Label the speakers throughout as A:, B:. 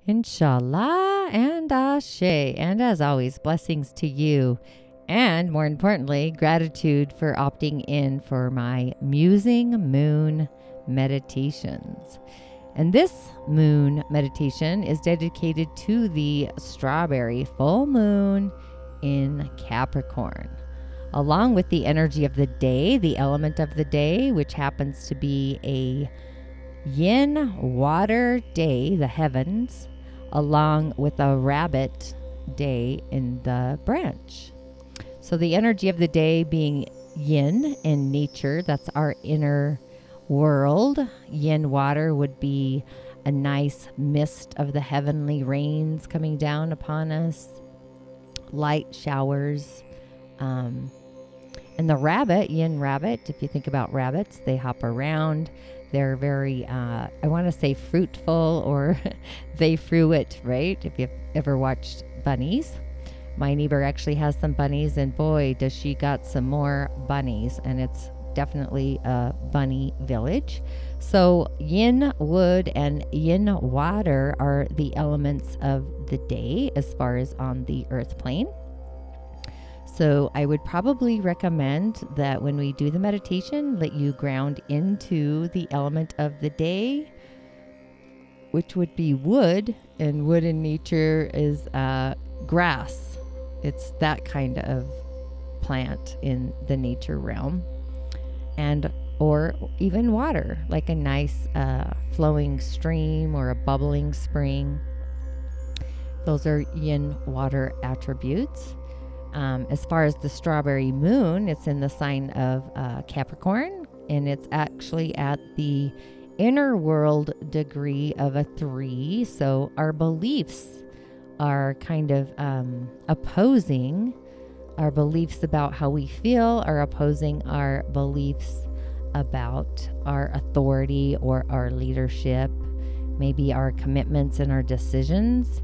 A: Inshallah and Ashe. And as always, blessings to you. And more importantly, gratitude for opting in for my Musing Moon meditations. And this moon meditation is dedicated to the strawberry full moon in Capricorn, along with the energy of the day, the element of the day, which happens to be a yin water day, the heavens, along with a rabbit day in the branch. So the energy of the day being yin in nature, that's our inner world. Yin water would be a nice mist of the heavenly rains coming down upon us, light showers. And the rabbit, yin rabbit, if you think about rabbits, they hop around. They're very, I want to say fruitful, or they fruit, right? If you've ever watched bunnies. My neighbor actually has some bunnies, and boy, does she got some more bunnies. And it's definitely a bunny village. So yin wood and yin water are the elements of the day as far as on the earth plane. So I would probably recommend that when we do the meditation, that you ground into the element of the day, which would be wood. And wood in nature is grass. It's that kind of plant in the nature realm. And or even water, like a nice flowing stream or a bubbling spring. Those are yin water attributes. As far as the strawberry moon, it's in the sign of Capricorn, and it's actually at the inner world degree of a 3. So our beliefs are kind of opposing. Our beliefs about how we feel are opposing our beliefs about our authority or our leadership, maybe our commitments and our decisions.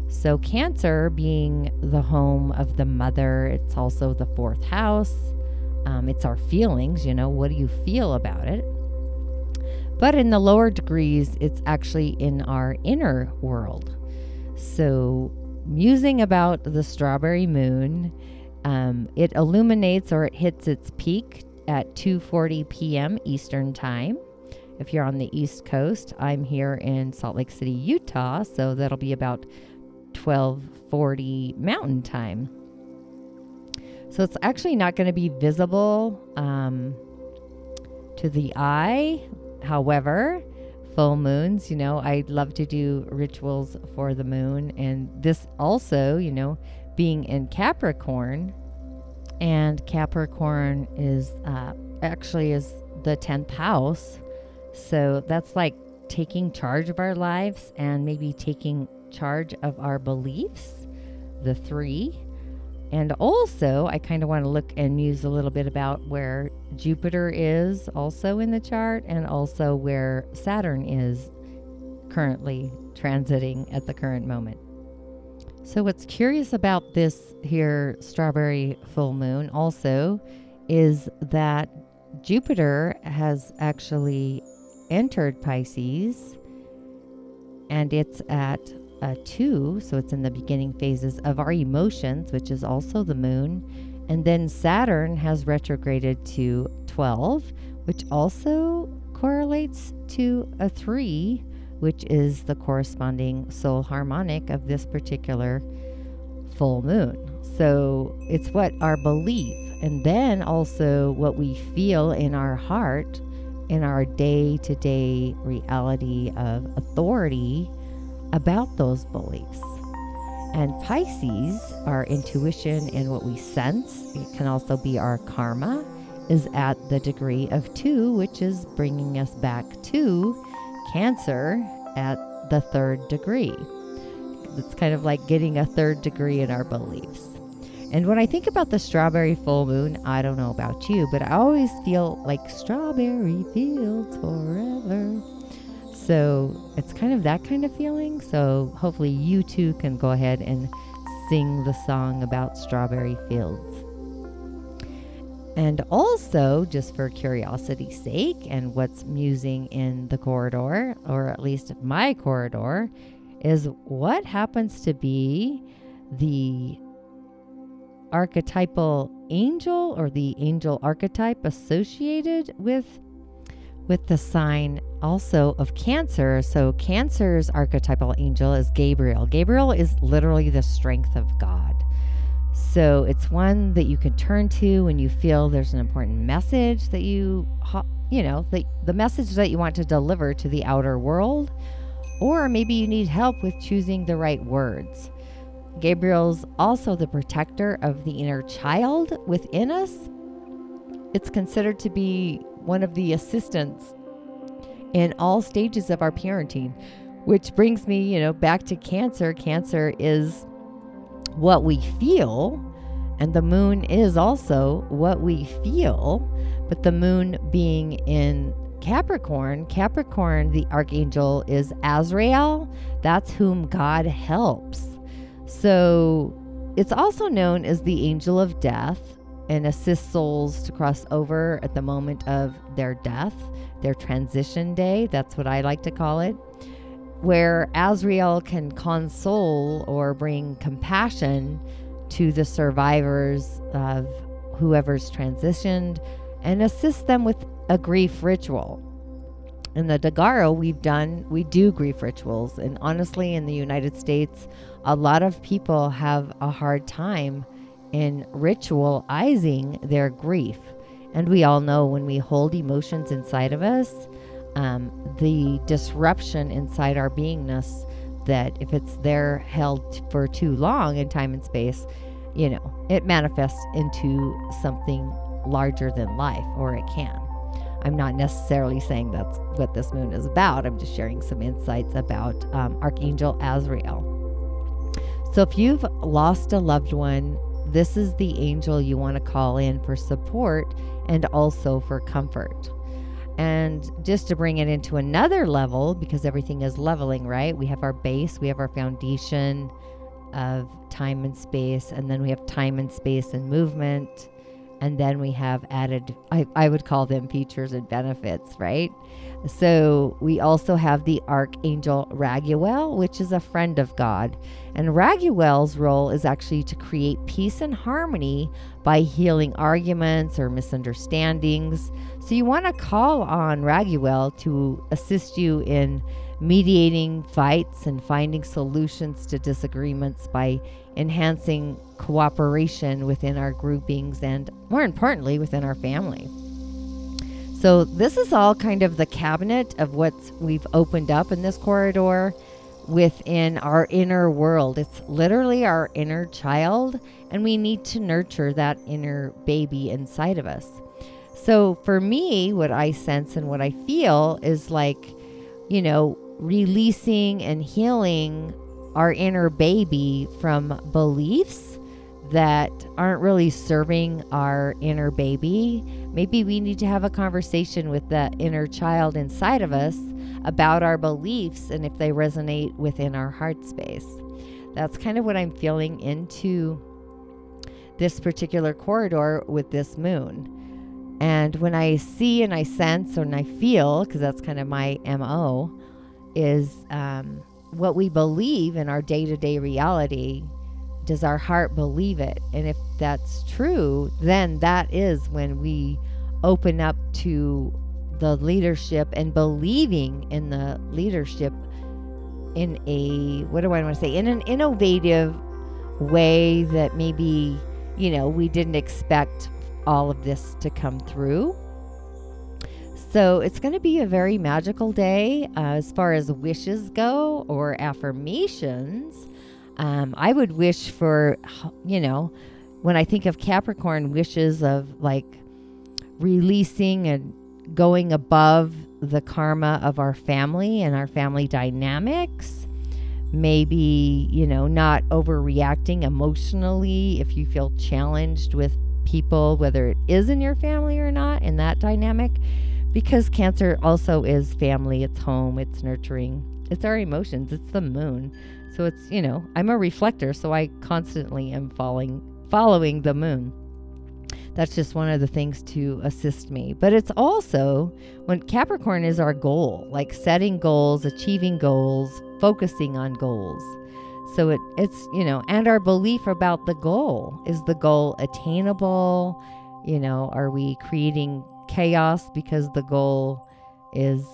A: So Cancer being the home of the mother, it's also the 4th house. It's our feelings, what do you feel about it? But in the lower degrees, it's actually in our inner world. So musing about the strawberry moon, it illuminates, or it hits its peak at 2:40 p.m. Eastern time. If you're on the East Coast, I'm here in Salt Lake City, Utah, so that'll be about 12:40 Mountain Time. So it's actually not going to be visible to the eye. However, full moons, I love to do rituals for the moon. And this also, being in Capricorn, and Capricorn is actually is the 10th house. So that's like taking charge of our lives and maybe taking charge of our beliefs, the 3. And also I kind of want to look and muse a little bit about where Jupiter is also in the chart, and also where Saturn is currently transiting at the current moment. So what's curious about this here strawberry full moon also is that Jupiter has actually entered Pisces, and it's at 2, so it's in the beginning phases of our emotions, which is also the moon. And then Saturn has retrograded to 12, which also correlates to a 3, which is the corresponding soul harmonic of this particular full moon. So it's what our belief, and then also what we feel in our heart, in our day-to-day reality of authority about those beliefs. And Pisces, our intuition and what we sense, it can also be our karma, is at the degree of 2, which is bringing us back to Cancer at the 3rd degree. It's kind of like getting a 3rd degree in our beliefs. And when I think about the strawberry full moon, I don't know about you, but I always feel like strawberry fields forever. So it's kind of that kind of feeling. So hopefully you too can go ahead and sing the song about strawberry fields. And also, just for curiosity's sake, and what's musing in the corridor, or at least my corridor, is what happens to be the archetypal angel or the angel archetype associated with the sign also of Cancer. So Cancer's archetypal angel is Gabriel. Gabriel is literally the strength of God. So it's one that you can turn to when you feel there's an important message that the message that you want to deliver to the outer world, or maybe you need help with choosing the right words. Gabriel's also the protector of the inner child within us. It's considered to be one of the assistants in all stages of our parenting, which brings me, back to Cancer. Cancer is what we feel, and the moon is also what we feel, but the moon being in Capricorn, the archangel is Azrael. That's whom God helps. So it's also known as the angel of death and assists souls to cross over at the moment of their death, their transition day. That's what I like to call it, where Azrael can console or bring compassion to the survivors of whoever's transitioned and assist them with a grief ritual. In the doTERRA we do grief rituals. And honestly, in the United States, a lot of people have a hard time in ritualizing their grief. And we all know when we hold emotions inside of us, the disruption inside our beingness, that if it's there held for too long in time and space, it manifests into something larger than life, or it can. I'm not necessarily saying that's what this moon is about. I'm just sharing some insights about Archangel Azrael. So if you've lost a loved one, this is the angel you want to call in for support and also for comfort. And just to bring it into another level, because everything is leveling, right? We have our base, we have our foundation of time and space, and then we have time and space and movement. And then we have added, I would call them features and benefits, right? So we also have the Archangel Raguel, which is a friend of God. And Raguel's role is actually to create peace and harmony by healing arguments or misunderstandings. So you want to call on Raguel to assist you in mediating fights and finding solutions to disagreements by enhancing cooperation within our groupings and, more importantly, within our family. So this is all kind of the cabinet of what we've opened up in this corridor within our inner world. It's literally our inner child, and we need to nurture that inner baby inside of us. So for me, what I sense and what I feel is like, releasing and healing our inner baby from beliefs that aren't really serving our inner baby. Maybe we need to have a conversation with that inner child inside of us about our beliefs and if they resonate within our heart space. That's kind of what I'm feeling into this particular corridor with this moon. And when I see and I sense and I feel, because that's kind of my MO, is what we believe in our day-to-day reality. Does our heart believe it? And if that's true, then that is when we open up to the leadership and believing in the leadership in in an innovative way that maybe, we didn't expect all of this to come through. So it's going to be a very magical day as far as wishes go or affirmations. I would wish for, when I think of Capricorn, wishes of like releasing and going above the karma of our family and our family dynamics. Maybe, not overreacting emotionally if you feel challenged with people, whether it is in your family or not, in that dynamic. Because Cancer also is family, it's home, it's nurturing, it's our emotions, it's the moon. So it's, I'm a reflector, so I constantly am following the moon. that's just one of the things to assist me. But it's also when Capricorn is our goal, like setting goals, achieving goals, focusing on goals. So it's, and our belief about the goal. Is the goal attainable? Are we creating chaos because the goal is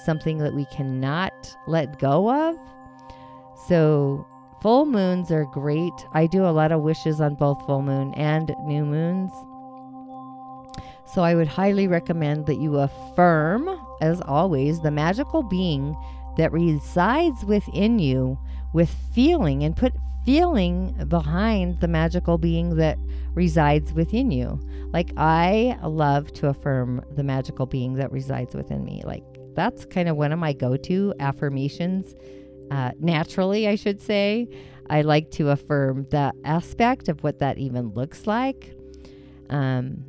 A: something that we cannot let go of? So full moons are great. I do a lot of wishes on both full moon and new moons. So I would highly recommend that you affirm, as always, the magical being that resides within you with feeling, and put feeling behind the magical being that resides within you. Like, I love to affirm the magical being that resides within me. Like, that's kind of one of my go-to affirmations. Naturally, I should say. I like to affirm that aspect of what that even looks like. And,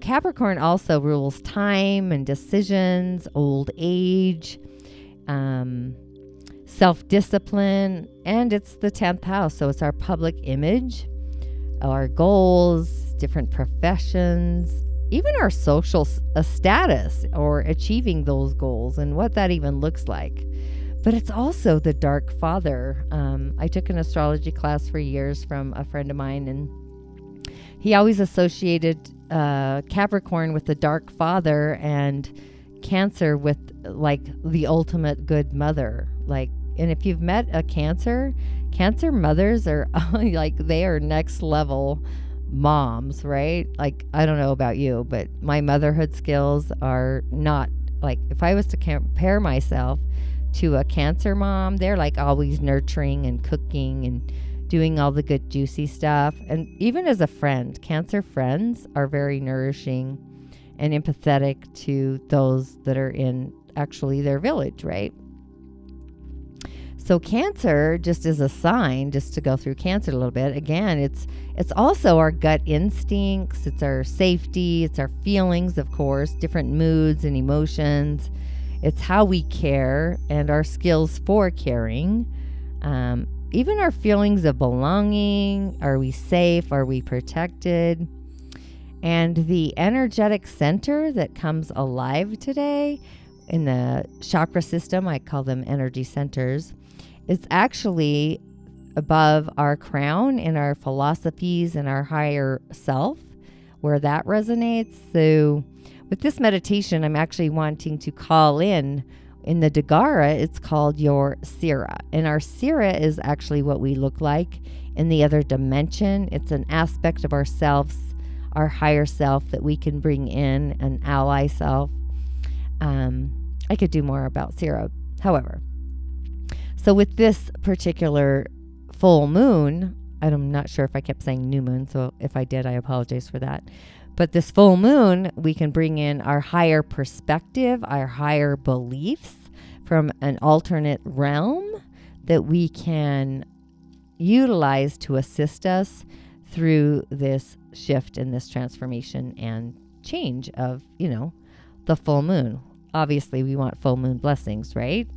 A: Capricorn also rules time and decisions, old age, self-discipline, and it's the 10th house. So it's our public image, our goals, different professions, even our social status or achieving those goals and what that even looks like. But it's also the dark father. I took an astrology class for years from a friend of mine, and he always associated Capricorn with the dark father and Cancer with like the ultimate good mother. Like, and if you've met a Cancer mothers are like, they are next level moms, right? Like, I don't know about you, but my motherhood skills are not like, if I was to compare myself to a Cancer mom, they're like always nurturing and cooking and doing all the good juicy stuff. And even as a friend, Cancer friends are very nourishing and empathetic to those that are in actually their village, right? So Cancer, just as a sign, just to go through Cancer a little bit, again, it's also our gut instincts, it's our safety, it's our feelings, of course, different moods and emotions. It's how we care and our skills for caring. Even our feelings of belonging. Are we safe? Are we protected? And the energetic center that comes alive today in the chakra system, I call them energy centers, is actually above our crown in our philosophies and our higher self, where that resonates. So with this meditation, I'm actually wanting to call in the doTERRA, it's called your SHA. And our SHA is actually what we look like in the other dimension. It's an aspect of ourselves, our higher self, that we can bring in, an ally self. I could do more about SHA, however. So with this particular full moon, I'm not sure if I kept saying new moon, so if I did, I apologize for that. But this full moon, we can bring in our higher perspective, our higher beliefs from an alternate realm that we can utilize to assist us through this shift and this transformation and change of, the full moon. Obviously, we want full moon blessings, right?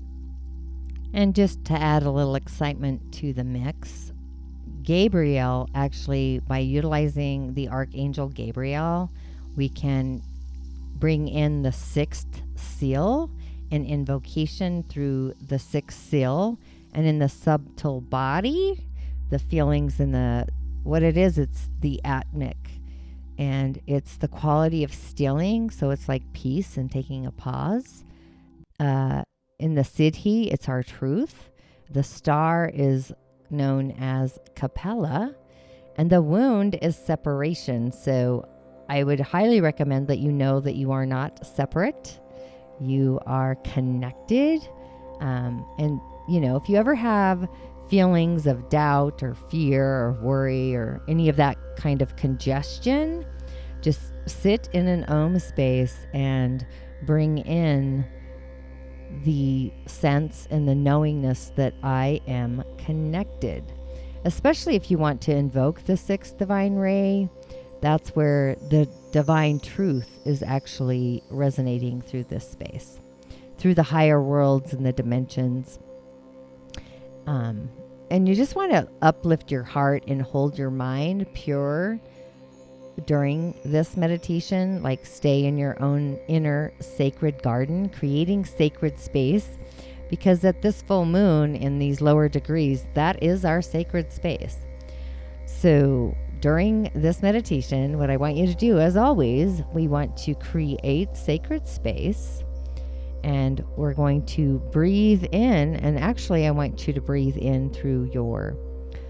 A: And just to add a little excitement to the mix, Gabriel, actually, by utilizing the Archangel Gabriel, we can bring in the sixth seal and invocation through the sixth seal. And in the subtle body, the feelings and what it is, it's the atmic. And it's the quality of stilling. So it's like peace and taking a pause. In the Siddhi, it's our truth. The star is known as Capella, and the wound is separation. So I would highly recommend that you know that you are not separate. You are connected. And, if you ever have feelings of doubt or fear or worry or any of that kind of congestion, just sit in an Om space and bring in the sense and the knowingness that I am connected. Especially if you want to invoke the sixth divine ray, that's where the divine truth is actually resonating through this space, through the higher worlds and the dimensions. And you just want to uplift your heart and hold your mind pure during this meditation, like stay in your own inner sacred garden, creating sacred space, because at this full moon in these lower degrees, that is our sacred space. So during this meditation, what I want you to do, as always, we want to create sacred space, and we're going to breathe in. And actually, I want you to breathe in through your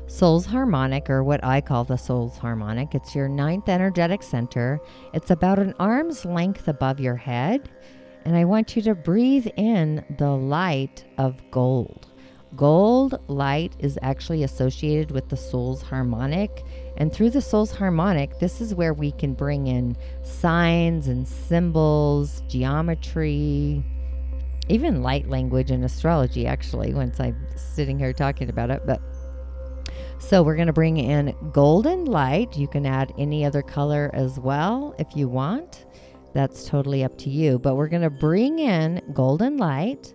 A: soul's harmonic, or what I call the soul's harmonic. It's your 9th energetic center. It's about an arm's length above your head. And I want you to breathe in the light of gold. Gold light is actually associated with the soul's harmonic. And through the soul's harmonic, this is where we can bring in signs and symbols, geometry, even light language and astrology, actually, once I'm sitting here talking about it. But so we're going to bring in golden light. You can add any other color as well if you want. That's totally up to you. But we're going to bring in golden light.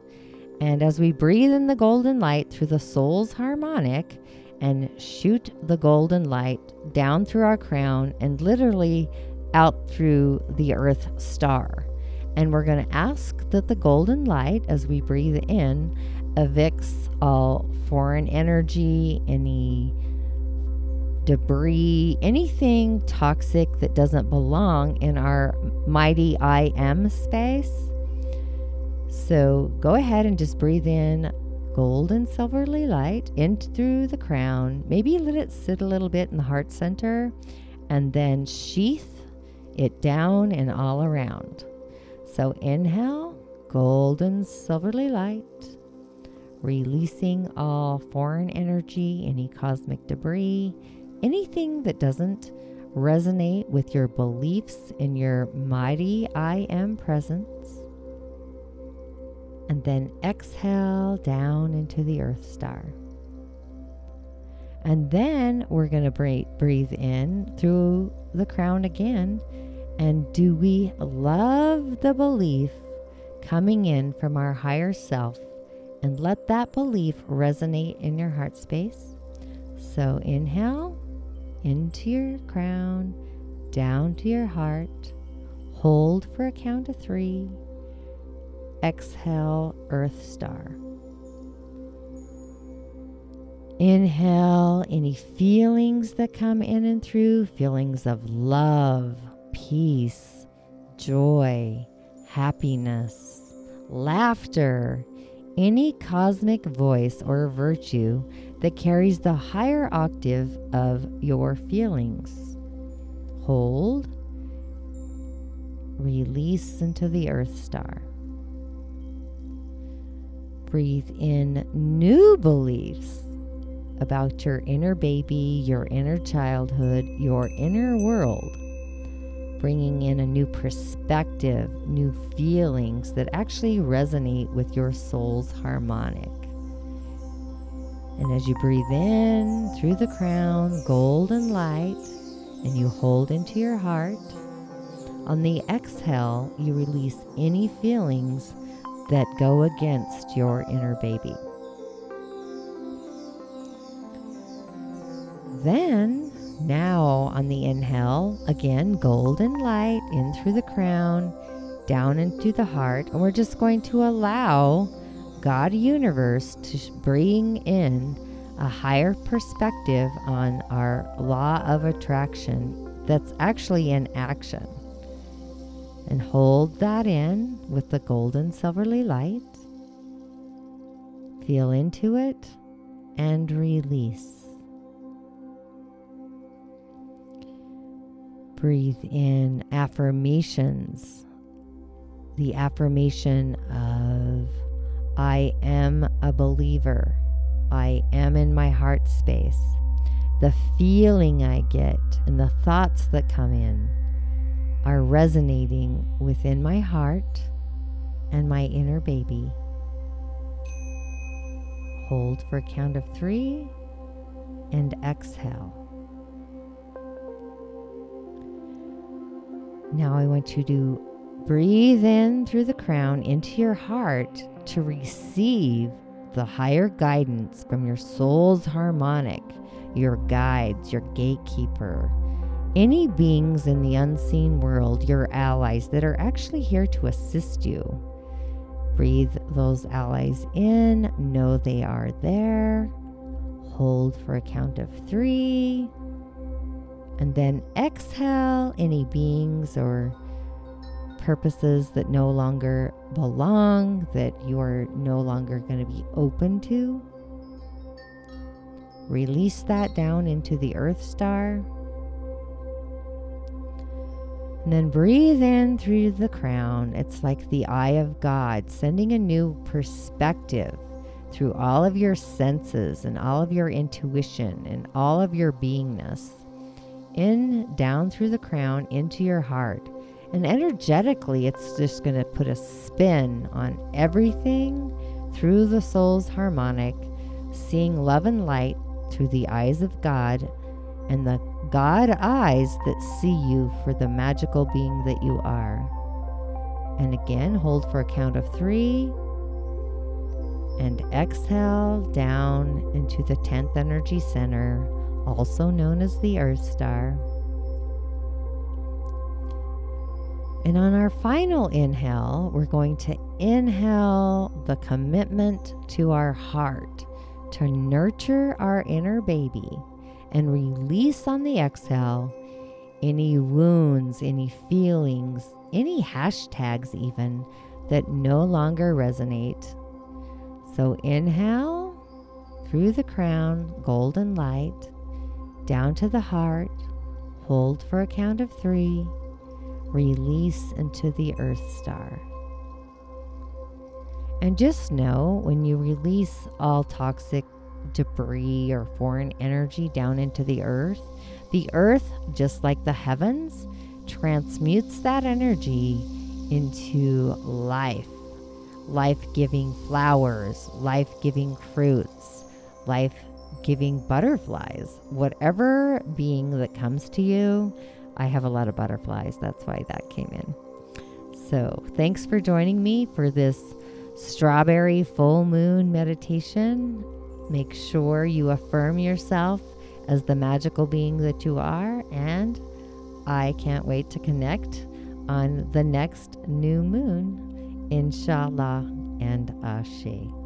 A: And as we breathe in the golden light through the soul's harmonic and shoot the golden light down through our crown and literally out through the earth star. And we're going to ask that the golden light, as we breathe in, evicts all foreign energy, any debris, anything toxic that doesn't belong in our mighty I am space. So go ahead and just breathe in golden silverly light in through the crown. Maybe let it sit a little bit in the heart center, and then sheath it down and all around. So inhale, golden silverly light, releasing all foreign energy, any cosmic debris, anything that doesn't resonate with your beliefs in your mighty I am presence. And then exhale down into the earth star. And then we're going to breathe in through the crown again. And do we love the belief coming in from our higher self? And let that belief resonate in your heart space. So inhale into your crown, down to your heart. Hold for a count of 3. Exhale, earth star. Inhale any feelings that come in and through, feelings of love, peace, joy, happiness, laughter, any cosmic voice or virtue that carries the higher octave of your feelings. Hold, release into the earth star. Breathe in new beliefs about your inner baby, your inner childhood, your inner world, bringing in a new perspective, new feelings that actually resonate with your soul's harmonic. And as you breathe in through the crown, golden light, and you hold into your heart, on the exhale, you release any feelings that go against your inner baby. Then, now on the inhale, again, golden light in through the crown, down into the heart. And we're just going to allow God Universe to bring in a higher perspective on our law of attraction that's actually in action. And hold that in with the golden silverly light. Feel into it and release. Breathe in affirmations. The affirmation of, I am a believer. I am in my heart space. The feeling I get and the thoughts that come in are resonating within my heart and my inner baby. Hold for a count of 3 and exhale. Now I want you to breathe in through the crown into your heart to receive the higher guidance from your soul's harmonic, your guides, your gatekeeper, any beings in the unseen world, your allies that are actually here to assist you. Breathe those allies in, know they are there. Hold for a count of 3. And then exhale any beings or purposes that no longer belong, that you are no longer going to be open to. Release that down into the Earth Star. And then breathe in through the crown. It's like the eye of God, sending a new perspective through all of your senses and all of your intuition and all of your beingness. In, down through the crown, into your heart. And energetically, it's just going to put a spin on everything through the soul's harmonic, seeing love and light through the eyes of God and the God eyes that see you for the magical being that you are. And again, hold for a count of 3. And exhale down into the 10th energy center, also known as the Earth Star. And on our final inhale, we're going to inhale the commitment to our heart to nurture our inner baby, and release on the exhale any wounds, any feelings, any hashtags even that no longer resonate. So inhale through the crown, golden light, down to the heart, hold for a count of 3, release into the Earth Star. And just know when you release all toxic debris or foreign energy down into the earth, just like the heavens, transmutes that energy into life. Life-giving flowers, life-giving fruits, life-giving butterflies. Whatever being that comes to you, I have a lot of butterflies. That's why that came in. So thanks for joining me for this strawberry full moon meditation. Make sure you affirm yourself as the magical being that you are, and I can't wait to connect on the next new moon, inshallah and ashe.